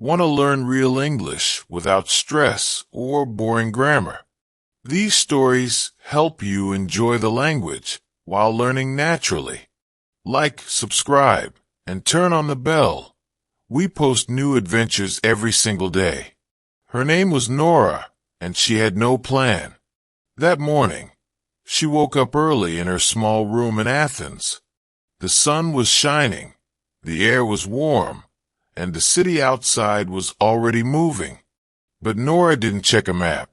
Want to learn real English without stress or boring grammar? These stories help you enjoy the language while learning naturally. Like, subscribe, and turn on the bell. We post new adventures every single day. Her name was Nora, and she had no plan. That morning, she woke up early in her small room in Athens. The sun was shining, the air was warm, and the city outside was already moving. But Nora didn't check a map.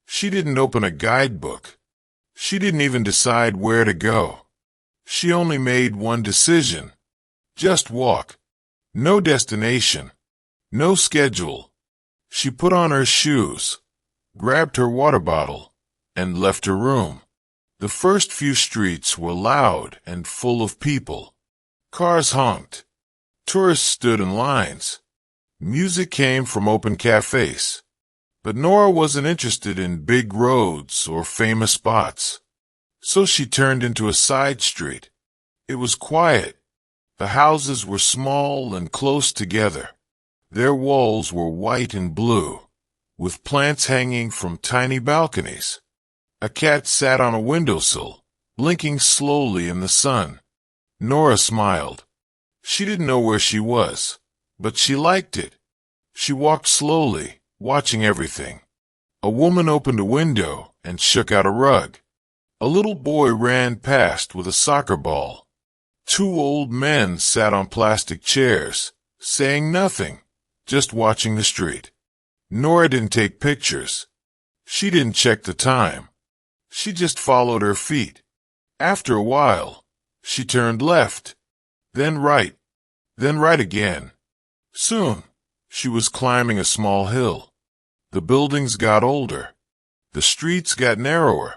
She didn't open a guidebook. She didn't even decide where to go. She only made one decision. Just walk. No destination. No schedule. She put on her shoes, grabbed her water bottle, and left her room. The first few streets were loud and full of people. Cars honked. Tourists stood in lines. Music came from open cafes. But Nora wasn't interested in big roads or famous spots. So she turned into a side street. It was quiet. The houses were small and close together. Their walls were white and blue, with plants hanging from tiny balconies. A cat sat on a windowsill, blinking slowly in the sun. Nora smiled. She didn't know where she was, but she liked it. She walked slowly, watching everything. A woman opened a window and shook out a rug. A little boy ran past with a soccer ball. Two old men sat on plastic chairs, saying nothing, just watching the street. Nora didn't take pictures. She didn't check the time. She just followed her feet. After a while, she turned left, then right again. Soon, she was climbing a small hill. The buildings got older. The streets got narrower.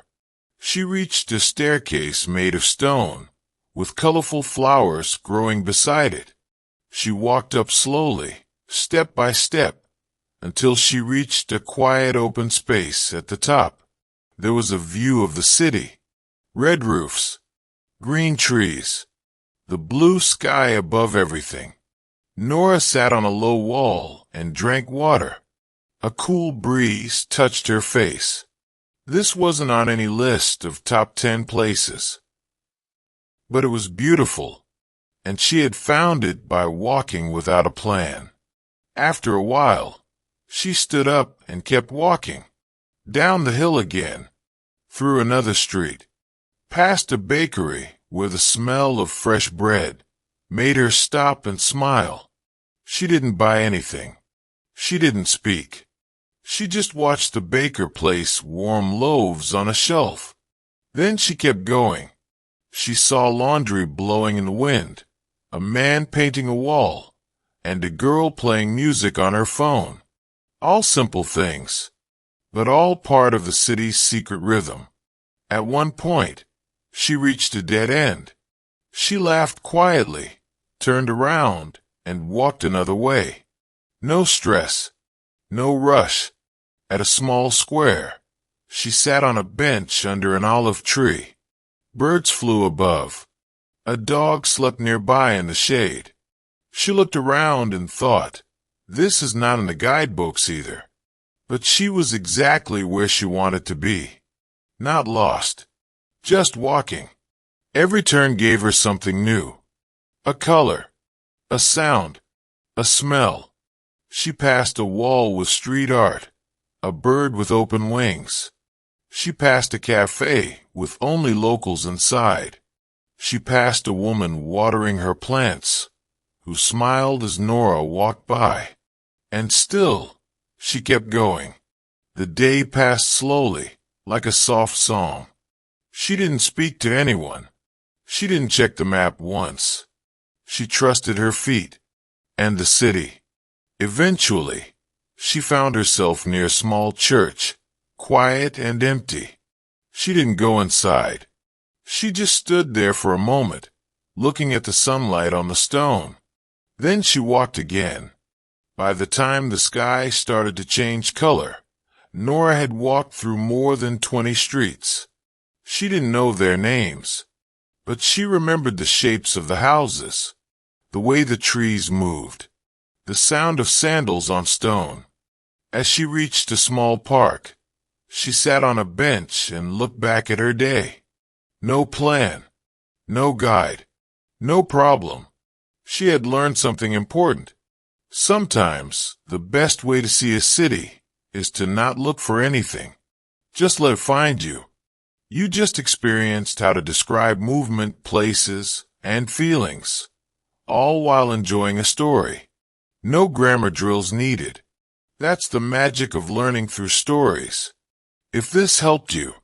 She reached a staircase made of stone, with colorful flowers growing beside it. She walked up slowly, step by step, until she reached a quiet open space at the top. There was a view of the city. Red roofs, green trees, the blue sky above everything. Nora sat on a low wall and drank water. A cool breeze touched her face. This wasn't on any list of top 10 places. But it was beautiful, and she had found it by walking without a plan. After a while, she stood up and kept walking. Down the hill again, through another street, past a bakery where the smell of fresh bread made her stop and smile. She didn't buy anything. She didn't speak. She just watched the baker place warm loaves on a shelf. Then she kept going. She saw laundry blowing in the wind, a man painting a wall, and a girl playing music on her phone. All simple things, but all part of the city's secret rhythm. At one point, she reached a dead end. She laughed quietly, turned around, and walked another way. No stress, no rush. At a small square, she sat on a bench under an olive tree. Birds flew above. A dog slept nearby in the shade. She looked around and thought, this is not in the guidebooks either. But she was exactly where she wanted to be. Not lost. Just walking. Every turn gave her something new. A color. A sound. A smell. She passed a wall with street art. A bird with open wings. She passed a cafe with only locals inside. She passed a woman watering her plants, who smiled as Nora walked by. And still, she kept going. The day passed slowly, like a soft song. She didn't speak to anyone. She didn't check the map once. She trusted her feet and the city. Eventually, she found herself near a small church, quiet and empty. She didn't go inside. She just stood there for a moment, looking at the sunlight on the stone. Then she walked again. By the time the sky started to change color, Nora had walked through more than 20 streets. She didn't know their names, but she remembered the shapes of the houses, the way the trees moved, the sound of sandals on stone. As she reached a small park, she sat on a bench and looked back at her day. No plan, no guide, no problem. She had learned something important. Sometimes the best way to see a city is to not look for anything. Just let it find you. You just experienced how to describe movement, places, and feelings, all while enjoying a story. No grammar drills needed. That's the magic of learning through stories. If this helped you,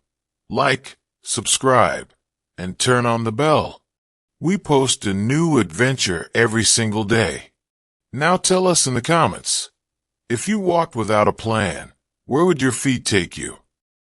like, subscribe, and turn on the bell. We post a new adventure every single day. Now tell us in the comments, if you walked without a plan, where would your feet take you?